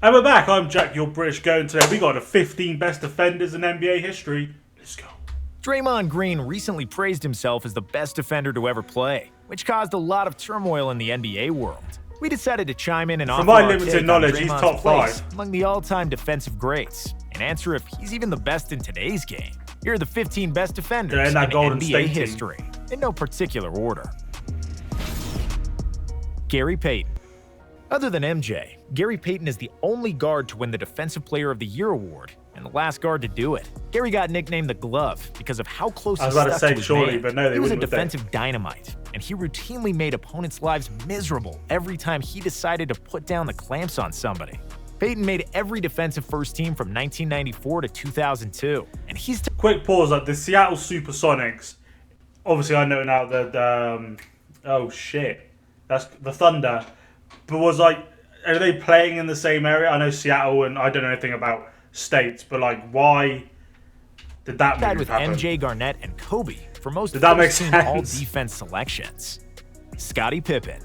And we're back. I'm Jack, your British goat, and today we got the 15 best defenders in NBA history. Let's go. Draymond Green recently praised himself as the best defender to ever play, which caused a lot of turmoil in the NBA world. We decided to chime in and offer my our limited take knowledge, on he's Draymond's top place 5. among the all-time defensive greats, and answer if he's even the best in today's game. Here are the 15 best defenders in that Golden NBA State team. history, in no particular order. Gary Payton. Other than MJ, Gary Payton is the only guard to win the Defensive Player of the Year award, and the last guard to do it. Gary got nicknamed the Glove because of how close he stuck to his man. But no, he was a defensive dynamite, and he routinely made opponents' lives miserable every time he decided to put down the clamps on somebody. Payton made every defensive first team from 1994 to 2002, and he's... Quick pause, like the Seattle Supersonics, obviously I know now that, oh shit, that's the Thunder, but was like, are they playing in the same area? I know Seattle, and I don't know anything about states, but like, why did that move with happen? MJ, Garnett, and Kobe for most Did that make first-team sense? all-defense selections. Scottie Pippen.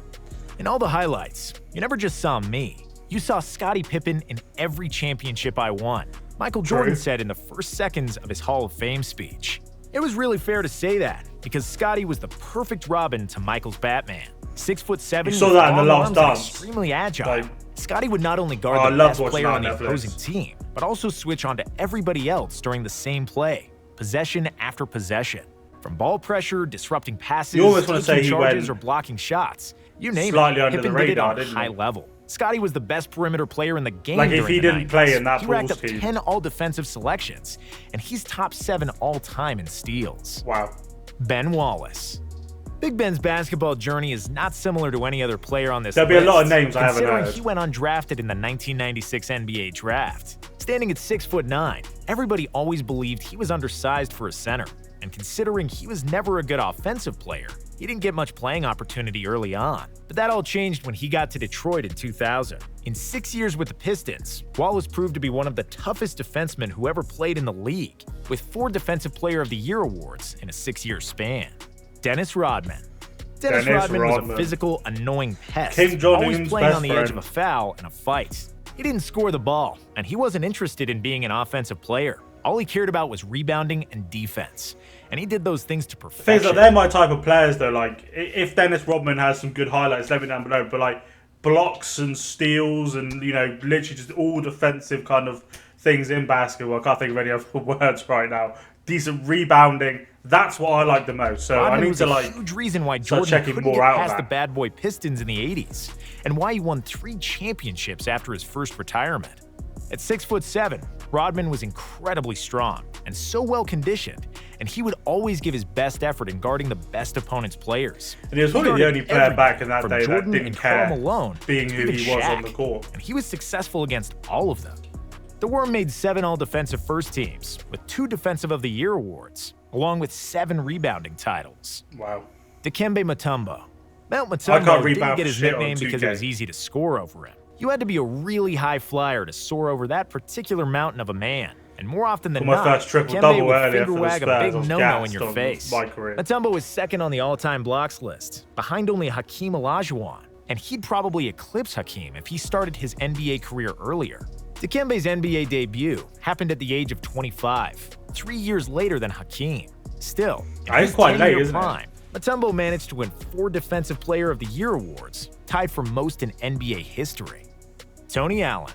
In all the highlights, you never just saw me. You saw Scottie Pippen in every championship I won. Michael Jordan said in the first seconds of his Hall of Fame speech. It was really fair to say that, because Scottie was the perfect Robin to Michael's Batman. 6'7", You saw that in The long Last arms and Dance. Extremely agile. Like, Scottie would not only guard I the loved best watching player that on the on Netflix. opposing team, but also switch onto everybody else during the same play, possession after possession. From ball pressure, disrupting passes, You almost want to taking say he charges, went or blocking shots. You name slightly it, under Pippen the did it radar, on a didn't high he? level. Scottie was the best perimeter player in the game. Like, if during he the didn't 90s. play in that he racked Bulls up team. 10 all-defensive selections, and he's top 7 all-time in steals. wow. Ben Wallace. Big Ben's basketball journey is not similar to any other player on this There'll list. be a lot of names I haven't Considering heard. he went undrafted in the 1996 NBA draft. Standing at 6'9", everybody always believed he was undersized for a center. And considering he was never a good offensive player, he didn't get much playing opportunity early on. But that all changed when he got to Detroit in 2000. In 6 years with the Pistons, Wallace proved to be one of the toughest defensemen who ever played in the league, with 4 Defensive Player of the Year awards in a 6-year span. Dennis Rodman. Dennis Rodman was a physical, annoying pest, Kim Jong-un's always playing best on the edge of friend. a foul and a fight. He didn't score the ball, and he wasn't interested in being an offensive player. All he cared about was rebounding and defense, and he did those things to Things perfection. like they're my type of players though. Like, if Dennis Rodman has some good highlights, let me know down below. But like blocks and steals and literally just all defensive kind of things in basketball. I can't think of any other words right now. Decent rebounding. That's what I like the most. So Rodman I need was to a like huge reason why start Jordan checking couldn't more get out of past the that. bad boy Pistons in the 80s, and why he won 3 championships after his first retirement. At 6'7", Rodman was incredibly strong and so well conditioned, and he would always give his best effort in guarding the best opponent's players. And he was probably the guarded only player everyone, back in that from day that Jordan didn't and care Karl Malone being to who even he was on Shaq, the court. and he was successful against all of them. The Worm made 7 all-defensive first teams, with 2 Defensive of the Year awards, along with 7 rebounding titles. Wow. Dikembe Mutombo. Mount I can't Mutombo rebound didn't get his shit on nickname because it 2K. was easy to score over him. You had to be a really high flyer to soar over that particular mountain of a man. And more often than For my not, first Dikembe triple-double would earlier finger for the wag a Spurs, I big was no-no in gassed your on face. my career. Mutombo was second on the all-time blocks list, behind only Hakeem Olajuwon, and he'd probably eclipse Hakeem if he started his NBA career earlier. Dikembe's NBA debut happened at the age of 25, 3 years later than Hakeem. Still, in That is his quite late, 10-year isn't it? prime, Mutombo managed to win 4 Defensive Player of the Year awards, tied for most in NBA history. Tony Allen.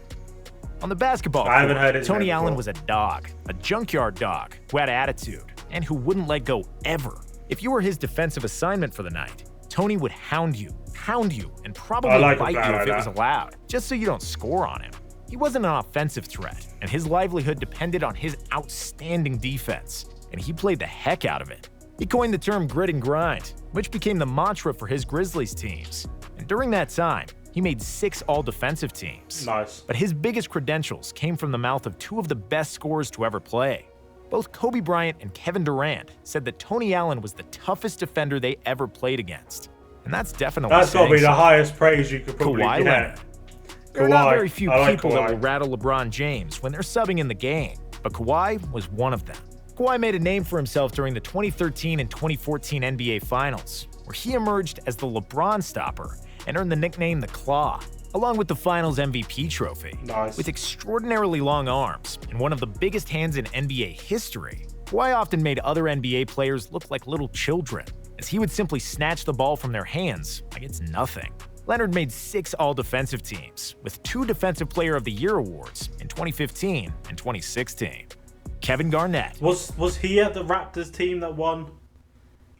On the basketball I haven't court, heard his Tony name Allen before. was a dog, a junkyard dog, who had attitude, and who wouldn't let go ever. If you were his defensive assignment for the night, Tony would hound you, pound you, and probably I like a bite you guy if like it was that. allowed, just so you don't score on him. He wasn't an offensive threat, and his livelihood depended on his outstanding defense, and he played the heck out of it. He coined the term grit and grind, which became the mantra for his Grizzlies teams. And during that time, he made 6 all-defensive teams. Nice. But his biggest credentials came from the mouth of 2 of the best scorers to ever play. Both Kobe Bryant and Kevin Durant said that Tony Allen was the toughest defender they ever played against. And that's definitely That's got to be saying the something. highest praise you could probably Kawhi get. Leonard. There are not Kawhi. very few I like people that Kawhi. will rattle LeBron James when they're subbing in the game, but Kawhi was one of them. Kawhi made a name for himself during the 2013 and 2014 NBA Finals, where he emerged as the LeBron stopper and earned the nickname the Claw. along with the Finals MVP trophy. Nice. With extraordinarily long arms and one of the biggest hands in NBA history, Kawhi often made other NBA players look like little children, as he would simply snatch the ball from their hands like it's nothing. Leonard made 6 All-Defensive teams, with 2 Defensive Player of the Year awards in 2015 and 2016. Kevin Garnett. Was he at the Raptors team that won?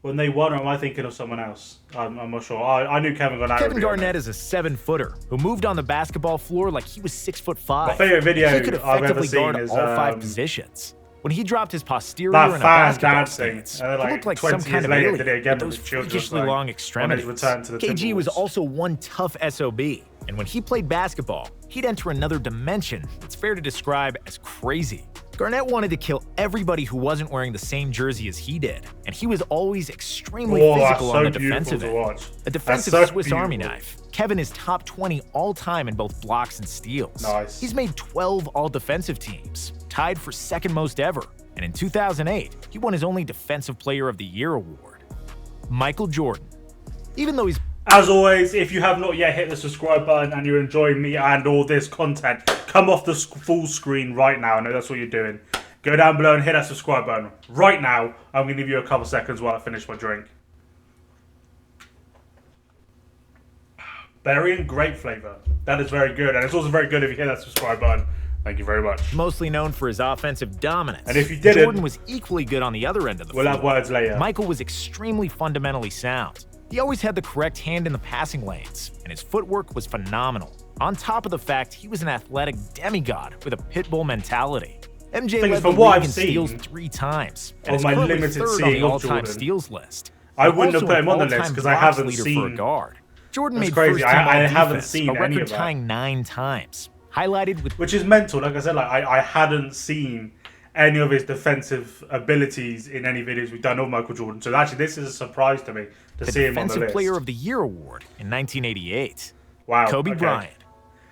When they won, or am I thinking of someone else? I'm not sure. I knew Kevin Garnett. Kevin Garnett is a 7-footer who moved on the basketball floor like he was 6'5". My favorite video he could I've ever effectively seen guard is all 5 positions. When he dropped his posterior that in a fan basketball dancing. stance, And then, he looked like some 20 kind of years later, alien did it again with with those the children, freakishly like, long on his extremities. return to the KG was Timberwolves. also one tough SOB, and when he played basketball, he'd enter another dimension that's fair to describe as crazy. Garnett wanted to kill everybody who wasn't wearing the same jersey as he did, and he was always extremely physical on the defensive end. A defensive Swiss Army knife, Kevin is top 20 all-time in both blocks and steals. Nice. He's made 12 all-defensive teams, tied for second most ever, and in 2008, he won his only Defensive Player of the Year award. Michael Jordan. Even though he's As always, if you have not yet hit the subscribe button and you're enjoying me and all this content, come off the full screen right now. I know that's what you're doing. Go down below and hit that subscribe button right now. I'm going to give you a couple seconds while I finish my drink. Berry and grape flavour. That is very good. And it's also very good if you hit that subscribe button. Thank you very much. mostly known for his offensive dominance. And if you didn't, Jordan was equally good on the other end of the floor. We'll have words later. Michael was extremely fundamentally sound. He always had the correct hand in the passing lanes, and his footwork was phenomenal. On top of the fact he was an athletic demigod with a pit bull mentality. MJ led the from what league I've in seen, steals 3 times, and of is my currently limited 3rd on seeing the of all-time Jordan, steals list. I wouldn't have Also put an him on the list all-time because I blocks haven't leader seen. for a guard. Jordan That's made crazy. first team I haven't all-defense, seen a any of that. record-tying 9 times, highlighted with Which is mental. Like I said, I hadn't seen any of his defensive abilities in any videos we've done of Michael Jordan. So actually, this is a surprise to me to the see him on the Defensive list. Player of the Year award in 1988. Wow. Kobe okay. Bryant.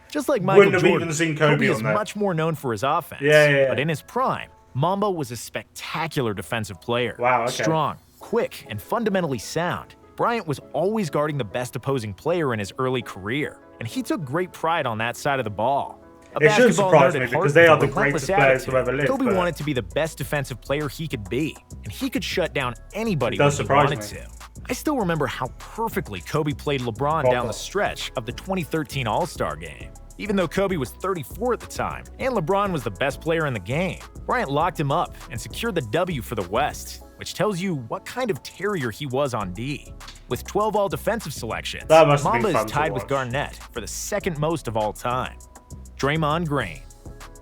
Just like Michael Wouldn't have Jordan, even seen Kobe is on there. much more known for his offense. Yeah. But in his prime, Mamba was a spectacular defensive player. Wow, okay. Strong, quick, and fundamentally sound. Bryant was always guarding the best opposing player in his early career, and he took great pride on that side of the ball. A It shouldn't basketball surprise nerd me at heart because they with are a the relentless greatest players to attitude, ever live. Kobe but wanted to be the best defensive player he could be, and he could shut down anybody It when does he surprise wanted me. to. I still remember how perfectly Kobe played LeBron down the stretch of the 2013 All-Star game. Even though Kobe was 34 at the time, and LeBron was the best player in the game, Bryant locked him up and secured the W for the West, which tells you what kind of terrier he was on D. With 12 all-defensive selections, That must have been Mamba fun is to tied with watch. Garnett for the second most of all time. Draymond Green.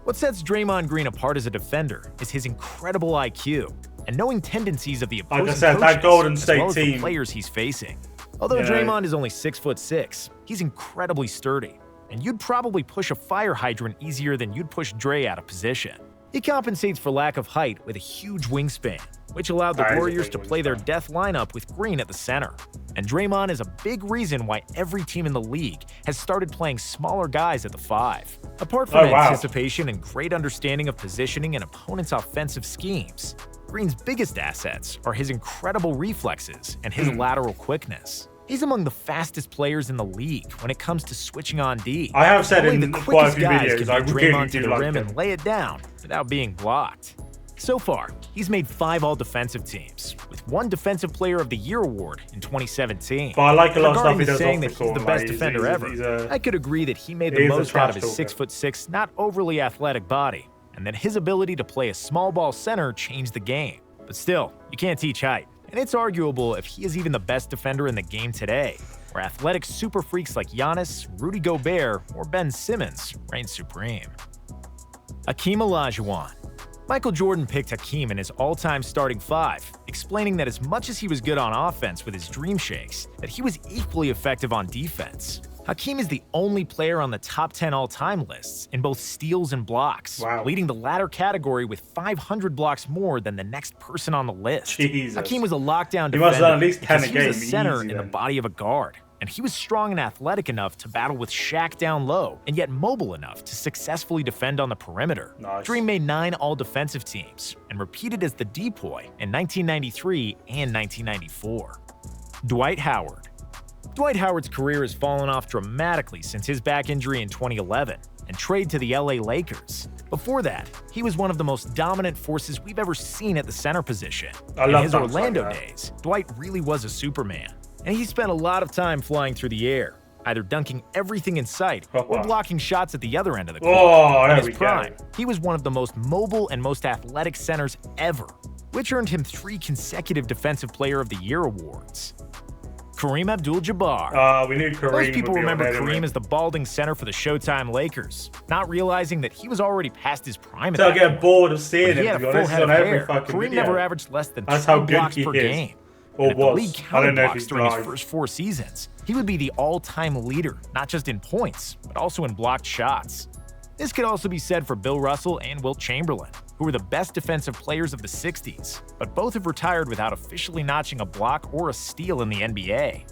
What sets Draymond Green apart as a defender is his incredible IQ and knowing tendencies of the opposing Like I said, that coaches, Golden as State well as the team- players he's facing. Although Yeah. Draymond is only 6'6", he's incredibly sturdy, and you'd probably push a fire hydrant easier than you'd push Dre out of position. He compensates for lack of height with a huge wingspan, which allowed the That is a Warriors big to play their wingspan. death lineup with Green at the center. And Draymond is a big reason why every team in the league has started playing smaller guys at the 5. Apart from Oh, wow. anticipation and great understanding of positioning and opponents' offensive schemes, Green's biggest assets are his incredible reflexes and his lateral quickness. He's among the fastest players in the league when it comes to switching on D. I have said Only in the quite a quickest few guys videos, can I beat really Draymond to do the like rim him. and lay it down without being blocked. So far, he's made 5 all-defensive teams, with 1 Defensive Player of the Year award in 2017. But I like a lot of stuff Regarding he the does saying off that the he's court. the Like, best defender ever. I could agree that he made the he's a most out of his trash 6'6", not overly athletic body, and that his ability to play a small ball center changed the game. But still, you can't teach height, and it's arguable if he is even the best defender in the game today, where athletic super freaks like Giannis, Rudy Gobert, or Ben Simmons reign supreme. Hakeem Olajuwon. Michael Jordan picked Hakeem in his all-time starting 5, explaining that as much as he was good on offense with his dream shakes, that he was equally effective on defense. Hakeem is the only player on the top 10 all-time lists in both steals and blocks, Wow. leading the latter category with 500 blocks more than the next person on the list. Jesus. Hakeem was a lockdown He defender must have done at least 10 because a he was a game, center easy in the then. body of a guard, and he was strong and athletic enough to battle with Shaq down low, and yet mobile enough to successfully defend on the perimeter. Nice. Dream made 9 all-defensive teams and repeated as the depoy in 1993 and 1994. Dwight Howard. Dwight Howard's career has fallen off dramatically since his back injury in 2011 and trade to the LA Lakers. Before that, he was one of the most dominant forces we've ever seen at the center position. In his Orlando days, Dwight really was a Superman, and he spent a lot of time flying through the air, either dunking everything in sight or blocking shots at the other end of the court. In his prime, he was one of the most mobile and most athletic centers ever, which earned him 3 consecutive Defensive Player of the Year awards. Kareem Abdul-Jabbar. We knew Kareem. Most people remember Kareem as the balding center for the Showtime Lakers, not realizing that he was already past his prime at that point. I get bored of seeing him. He had a full head of hair. Kareem never averaged less than 2 blocks per game. Or and if the league counted blocks during his first 4 seasons, he would be the all-time leader, not just in points, but also in blocked shots. This could also be said for Bill Russell and Wilt Chamberlain, who were the best defensive players of the 60s, but both have retired without officially notching a block or a steal in the NBA.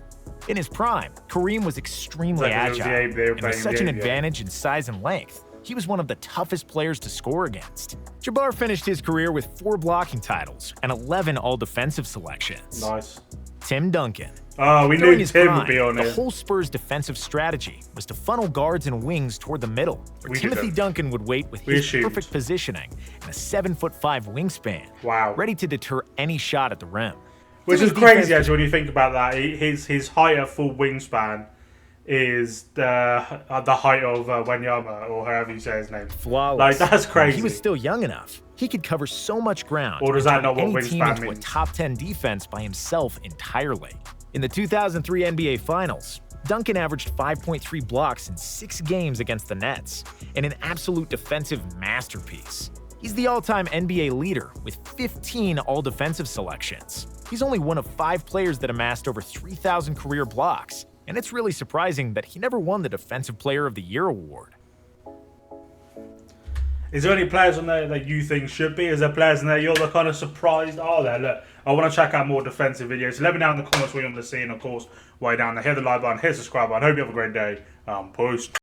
In his prime, Kareem was extremely agile, and with such an advantage in size and length, he was one of the toughest players to score against. Jabbar finished his career with 4 blocking titles and 11 all-defensive selections. Nice. Tim Duncan. We knew Tim would be on it. The whole Spurs' defensive strategy was to funnel guards and wings toward the middle, where Timothy Duncan would wait with his perfect positioning and a 7'5" wingspan, ready to deter any shot at the rim. Which is crazy, actually, when you think about that. His height at full wingspan is the height of Wanyama, or however you say his name. Flawless. Like, that's crazy. He was still young enough. He could cover so much ground. Or does that not what any team wingspan into means? A top 10 defense by himself entirely. In the 2003 NBA Finals, Duncan averaged 5.3 blocks in 6 games against the Nets, and an absolute defensive masterpiece. He's the all-time NBA leader with 15 all-defensive selections. He's only one of 5 players that amassed over 3,000 career blocks, and it's really surprising that he never won the Defensive Player of the Year award. Is there any players on there that you think should be? Is there players in there you're kind of surprised are there? Look, I want to check out more defensive videos. So let me know in the comments what you want to see. And of course, way down there, hit the like button, hit the subscribe button. Hope you have a great day. Peace.